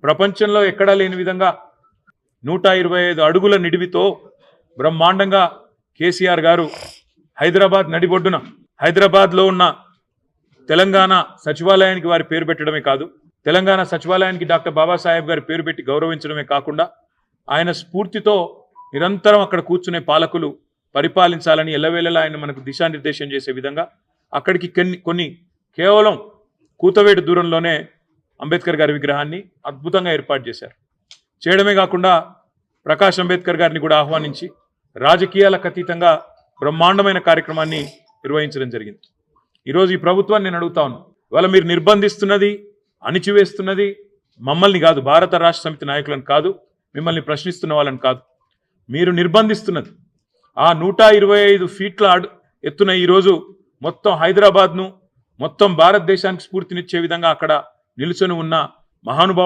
ప్రపంచంలో ఎక్కడా లేని విధంగా 125 అడుగుల నిడివితో బ్రహ్మాండంగా కేసీఆర్ గారు హైదరాబాద్ నడిబొడ్డున హైదరాబాద్లో ఉన్న తెలంగాణ సచివాలయానికి వారి పేరు పెట్టడమే కాదు, తెలంగాణ సచివాలయానికి డాక్టర్ బాబాసాహెబ్ గారి పేరు పెట్టి గౌరవించడమే కాకుండా ఆయన స్ఫూర్తితో నిరంతరం అక్కడ కూర్చునే పాలకులు పరిపాలించాలని ఎల్లవేళలా ఆయన మనకు దిశానిర్దేశం చేసే విధంగా అక్కడికి కొన్ని కేవలం కూతవేటు దూరంలోనే అంబేద్కర్ గారి విగ్రహాన్ని అద్భుతంగా ఏర్పాటు చేశారు. చేయడమే కాకుండా ప్రకాష్ అంబేద్కర్ గారిని కూడా ఆహ్వానించి రాజకీయాలకు అతీతంగా బ్రహ్మాండమైన కార్యక్రమాన్ని నిర్వహించడం జరిగింది. ఈరోజు ఈ ప్రభుత్వాన్ని నేను అడుగుతా ఉన్నాను, ఇవాళ మీరు నిర్బంధిస్తున్నది, అణిచివేస్తున్నది మమ్మల్ని కాదు, భారత రాష్ట్ర సమితి నాయకులను కాదు, మిమ్మల్ని ప్రశ్నిస్తున్న వాళ్ళని కాదు, మీరు నిర్బంధిస్తున్నది ఆ 125 ఫీట్ల ఎత్తున ఈరోజు మొత్తం హైదరాబాద్ను మొత్తం భారతదేశానికి స్ఫూర్తినిచ్చే విధంగా అక్కడ నిలుచొని ఉన్న మహానుభావుడు